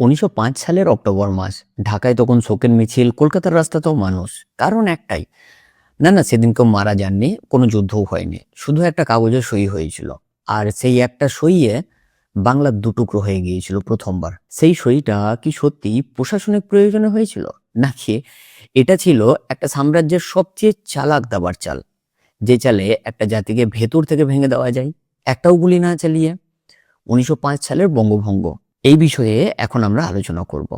১৯০৫ সালের অক্টোবর মাস। ঢাকায় তখন শোকের মিছিল, কলকাতার রাস্তাতেও মানুষ। কারণ একটাই, না সেদিন কেউ মারা যাননি, কোনো যুদ্ধও হয়নি, শুধু একটা কাগজে সই হয়েছিল। আর সেই একটা সইয়ে বাংলা দুটুকরো হয়ে গিয়েছিল প্রথমবার। সেই সইটা কি সত্যি প্রশাসনিক প্রয়োজনে হয়েছিল, নাকি এটা ছিল একটা সাম্রাজ্যের সবচেয়ে চালাক দাবার চাল, যে চালে একটা জাতিকে ভেতর থেকে ভেঙে দেওয়া যায় একটাও গুলি না চালিয়ে? ১৯০৫ সালের বঙ্গভঙ্গ, এই বিষয়ে এখন আমরা আলোচনা করব।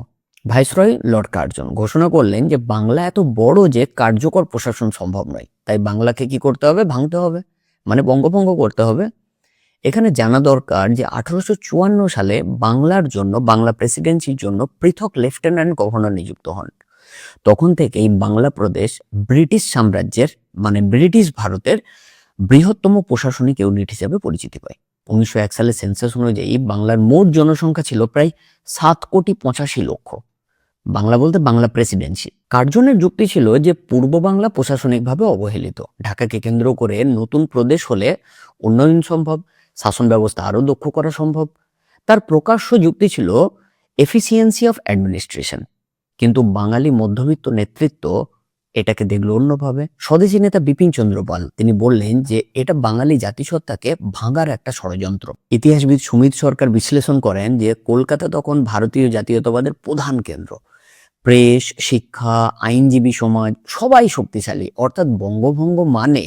ভাইসরয় লর্ড কার্জন ঘোষণা করলেন যে বাংলা এত বড় যে কার্যকর প্রশাসন সম্ভব নয়, তাই বাংলাকে কি করতে হবে? ভাঙতে হবে, মানে বঙ্গভঙ্গ করতে হবে। এখানে জানা দরকার যে ১৮৫৪ সালে বাংলার জন্য, বাংলা প্রেসিডেন্সির জন্য পৃথক লেফটেন্যান্ট গভর্নর নিযুক্ত হন। তখন থেকেই বাংলা প্রদেশ ব্রিটিশ সাম্রাজ্যের, মানে ব্রিটিশ ভারতের বৃহত্তম প্রশাসনিক ইউনিট হিসেবে পরিচিতি পায়। ১৯০১ সালের সেন্সাস অনুযায়ী বাংলার মোট জনসংখ্যা ছিল প্রায় ৭,৮৫,০০,০০০। বাংলা বলতে বাংলা প্রেসিডেন্সি। কার্জনের যুক্তি ছিল যে পূর্ব বাংলা প্রশাসনিকভাবে অবহেলিত, ঢাকাকে কেন্দ্র করে নতুন প্রদেশ হলে উন্নয়ন সম্ভব, শাসন ব্যবস্থা আরো দক্ষ করা সম্ভব। তার প্রকাশ্য যুক্তি ছিল এফিসিয়েন্সি অফ অ্যাডমিনিস্ট্রেশন। কিন্তু বাঙালি মধ্যবিত্ত নেতৃত্ব এটাকে দেখলো অন্যভাবে। স্বদেশী নেতা বিপিন চন্দ্র পাল তিনি বললেন যে এটা বাঙালি জাতিসত্তাকে ভাঙার একটা ষড়যন্ত্র। ইতিহাসবিদ সুমিত সরকার বিশ্লেষণ করেন যে কলকাতা তখন ভারতীয় জাতীয়তাবাদের প্রধান কেন্দ্র। প্রেস, শিক্ষা, আইনজীবী সমাজ সবাই শক্তিশালী, অর্থাৎ বঙ্গভঙ্গ মানে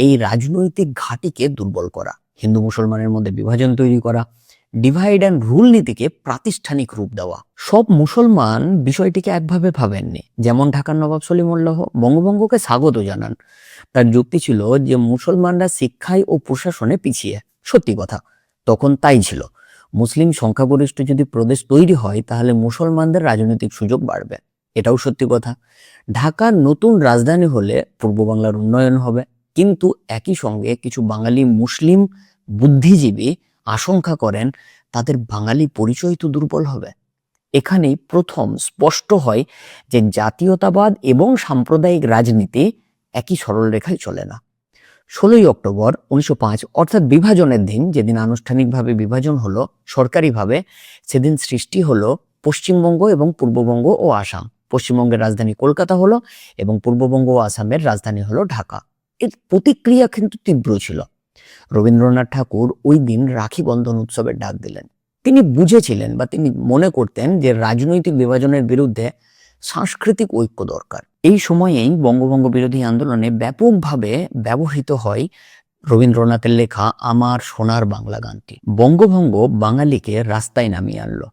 এই রাজনৈতিক ঘাঁটিকে দুর্বল করা, হিন্দু মুসলমানের মধ্যে বিভাজন তৈরি করা, ডিভাইড অ্যান্ড রুল নীতিকে প্রাতিষ্ঠানিক রূপ দেওয়া। সব মুসলমান বিষয়টিকে একভাবে ভাবেননি। যেমন ঢাকার নবাব সলিমুল্লাহ বঙ্গভঙ্গকে স্বাগত জানান। তার যুক্তি ছিল যে মুসলমানরা শিক্ষায় ও প্রশাসনে পিছিয়ে। সত্যি কথা, তখন তাই ছিল। মুসলিম সংখ্যাগরিষ্ঠ যদি প্রদেশ তৈরি হয় তাহলে মুসলমানদের রাজনৈতিক সুযোগ বাড়বে, এটাও সত্যি কথা। ঢাকার নতুন রাজধানী হলে পূর্ব বাংলার উন্নয়ন হবে। কিন্তু একই সঙ্গে কিছু বাঙালি মুসলিম বুদ্ধিজীবী আশঙ্কা করেন তাদের বাঙালি পরিচয় তো দুর্বল হবে। এখানেই প্রথম স্পষ্ট হয় যে জাতীয়তাবাদ এবং সাম্প্রদায়িক রাজনীতি একই সরলরেখায় চলে না। ১৬ই অক্টোবর ১৯০৫ অর্থাৎ বিভাজনের দিন, যেদিন আনুষ্ঠানিকভাবে বিভাজন হলো সরকারিভাবে, সেদিন সৃষ্টি হলো পশ্চিমবঙ্গ এবং পূর্ববঙ্গ ও আসাম। পশ্চিমবঙ্গের রাজধানী কলকাতা হলো এবং পূর্ববঙ্গ ও আসামের রাজধানী হলো ঢাকা। এর প্রতিক্রিয়া কিন্তু তীব্র ছিল। রবীন্দ্রনাথ ঠাকুর ওই দিন রাখি বন্ধন উৎসবের ডাক দিলেন। তিনি বুঝেছিলেন বা তিনি মনে করতেন যে রাজনৈতিক বিভাজনের বিরুদ্ধে সাংস্কৃতিক ঐক্য দরকার। এই সময়েই বঙ্গভঙ্গ বিরোধী আন্দোলনে ব্যাপকভাবে ব্যবহৃত হয় রবীন্দ্রনাথের লেখা আমার সোনার বাংলা গানটি। বঙ্গভঙ্গ বাঙালিকে রাস্তায় নামিয়ে আনলো।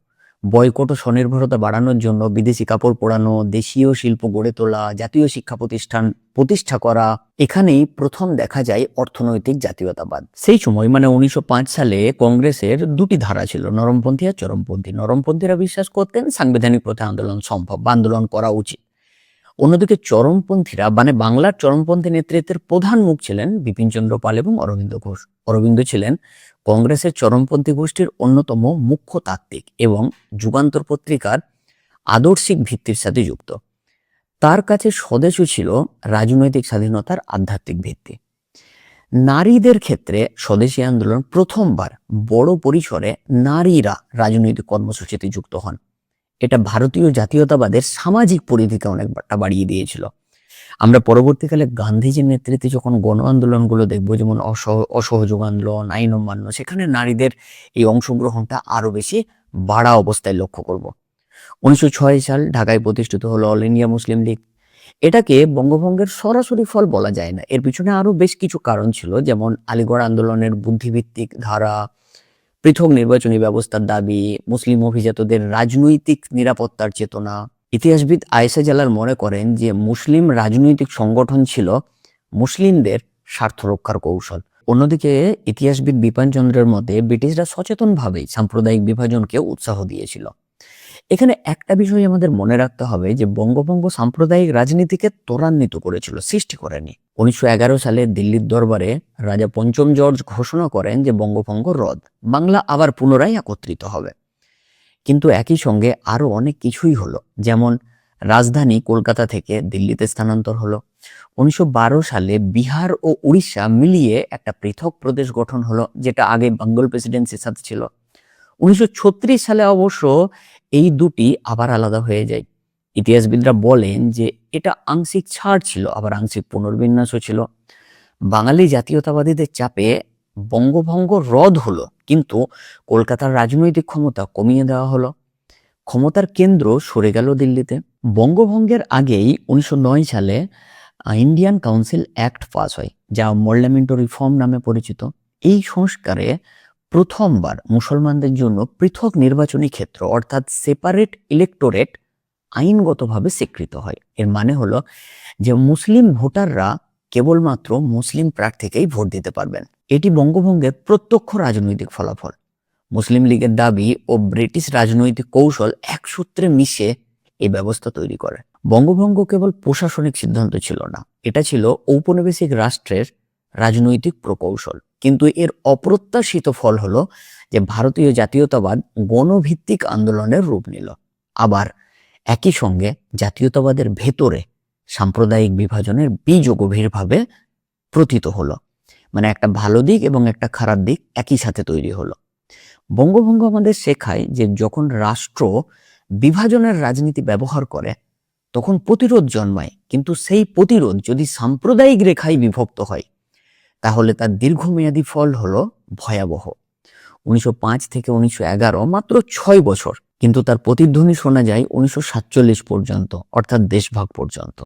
বয়কট ও স্বনির্ভরতা বাড়ানোর জন্য বিদেশি কাপড় পরানো, দেশীয় শিল্প গড়ে তোলা, জাতীয় শিক্ষা প্রতিষ্ঠান প্রতিষ্ঠা করা, এখানেই প্রথম দেখা যায় অর্থনৈতিক জাতীয়তাবাদ। সেই সময় মানে ১৯০৫ সালে কংগ্রেসের দুটি ধারা ছিল, নরমপন্থী আর চরমপন্থী। নরমপন্থীরা বিশ্বাস করতেন সাংবিধানিক পথে আন্দোলন সম্ভব বা আন্দোলন করা উচিত। অন্যদিকে চরমপন্থীরা, মানে বাংলার চরমপন্থী নেতৃত্বের প্রধান মুখ ছিলেন বিপিন চন্দ্র পাল এবং অরবিন্দ ঘোষ। অরবিন্দ ছিলেন কংগ্রেসের চরমপন্থী গোষ্ঠীর অন্যতম মুখ্য তাত্ত্বিক এবং যুগান্তর পত্রিকার আদর্শিক ভিত্তির সাথে যুক্ত। তার কাছে স্বদেশও ছিল রাজনৈতিক স্বাধীনতার আধ্যাত্মিক ভিত্তি। নারীদের ক্ষেত্রে স্বদেশী আন্দোলন প্রথমবার বড় পরিসরে নারীরা রাজনৈতিক কর্মসূচিতে যুক্ত হন। এটা ভারতীয় জাতীয়তাবাদের সামাজিক পরিধিকে অনেকটা বাড়িয়ে দিয়েছিল। আমরা পরবর্তীকালে গান্ধীজির নেতৃত্বে যখন গণ আন্দোলনগুলো দেখবো, যেমন অসহযোগ আন্দোলন, আইন অমান্য, সেখানে নারীদের এই অংশগ্রহণটা আরো বেশি বাড়া অবস্থায় লক্ষ্য করব। ১৯০৬ সাল ঢাকায় প্রতিষ্ঠিত হলো অল ইন্ডিয়া মুসলিম লীগ। এটাকে বঙ্গভঙ্গের সরাসরি ফল বলা যায় না, এর পিছনে আরো বেশ কিছু কারণ ছিল, যেমন আলিগড় আন্দোলনের বুদ্ধিভিত্তিক ধারা, পৃথক নির্বাচনী ব্যবস্থার দাবি, মুসলিম অভিজাতদের রাজনৈতিক নিরাপত্তার চেতনা। ইতিহাসবিদ আয়েশা জালাল মনে করেন যে মুসলিম রাজনৈতিক সংগঠন ছিল মুসলিমদের স্বার্থ রক্ষার কৌশল। অন্যদিকে ইতিহাসবিদ বিপিন চন্দ্রের মতে ব্রিটিশরা সচেতনভাবেই সাম্প্রদায়িক বিভাজনকে উৎসাহ দিয়েছিল। এখানে একটা বিষয় আমাদের মনে রাখতে হবে যে বঙ্গভঙ্গ সাম্প্রদায়িক রাজনীতিকে ত্বরান্বিত করেছিল, সৃষ্টি করেনি। ১৯১১ সালে দিল্লির দরবারে রাজা পঞ্চম জর্জ ঘোষণা করেন যে বঙ্গভঙ্গ রদ, বাংলা আবার পুনরায় একত্রিত হবে। কিন্তু একই সঙ্গে আরো অনেক কিছুই হলো, যেমন রাজধানী কলকাতা থেকে দিল্লিতে স্থানান্তর হলো। ১৯১২ সালে বিহার ও উড়িষ্যা মিলিয়ে একটা পৃথক প্রদেশ গঠন হলো, যেটা আগে বেঙ্গল প্রেসিডেন্সির সাথে ছিল। 1936 সালে অবশ্য এই দুটি আবার আলাদা হয়ে যায়। ইতিহাসবিদরা বলেন যে এটা আংশিক ছাড় ছিল, আবার আংশিক পুনর্বিন্যাসও ছিল। বাঙালি জাতীয়তাবাদীদের চাপে বঙ্গভঙ্গ রদ হলো, কিন্তু কলকাতার রাজনৈতিক ক্ষমতা কমিয়ে দেওয়া হলো। ক্ষমতার কেন্দ্র সরে গেল দিল্লিতে। বঙ্গভঙ্গের আগেই 1909 সালে ইন্ডিয়ান কাউন্সিল অ্যাক্ট পাস হয়, যা মর্লামেন্টো রিফর্ম নামে পরিচিত। এই সংস্কারে প্রথমবার মুসলমানদের জন্য পৃথক নির্বাচনী ক্ষেত্র অর্থাৎ সেপারেট ইলেক্টোরেট আইনগতভাবে স্বীকৃত হয়। এর মানে হলো যে মুসলিম ভোটাররা কেবলমাত্র মুসলিম প্রার্থীকেই ভোট দিতে পারবেন। এটি বঙ্গভঙ্গের প্রত্যক্ষ রাজনৈতিক ফলাফল। মুসলিম লীগের দাবি ও ব্রিটিশ রাজনৈতিক কৌশল এক সূত্রে মিশে এই ব্যবস্থা তৈরি করে। বঙ্গভঙ্গ কেবল প্রশাসনিক সিদ্ধান্ত ছিল না, এটা ছিল ঔপনিবেশিক রাষ্ট্রের রাজনৈতিক প্রকৌশল। কিন্তু এর অপ্রত্যাশিত ফল হলো যে ভারতীয় জাতীয়তাবাদ গণভিত্তিক আন্দোলনের রূপ নিল। আবার একই সঙ্গে জাতীয়তাবাদের ভেতরে সাম্প্রদায়িক বিভাজনের বীজও গভীরভাবে প্রতীত হলো। মানে একটা ভালো দিক এবং একটা খারাপ দিক একই সাথে তৈরি হলো। বঙ্গভঙ্গ আমাদের শেখায় যে যখন রাষ্ট্র বিভাজনের রাজনীতি ব্যবহার করে তখন প্রতিরোধ জন্মায়, কিন্তু সেই প্রতিরোধ যদি সাম্প্রদায়িক রেখায় বিভক্ত হয় তাহলে তার দীর্ঘমেয়াদী ফল হলো ভয়াবহ। 1905 থেকে 1911 মাত্র 6 বছর, কিন্তু তার প্রতিধ্বনি শোনা যায় 1947 পর্যন্ত, অর্থাৎ দেশভাগ পর্যন্ত।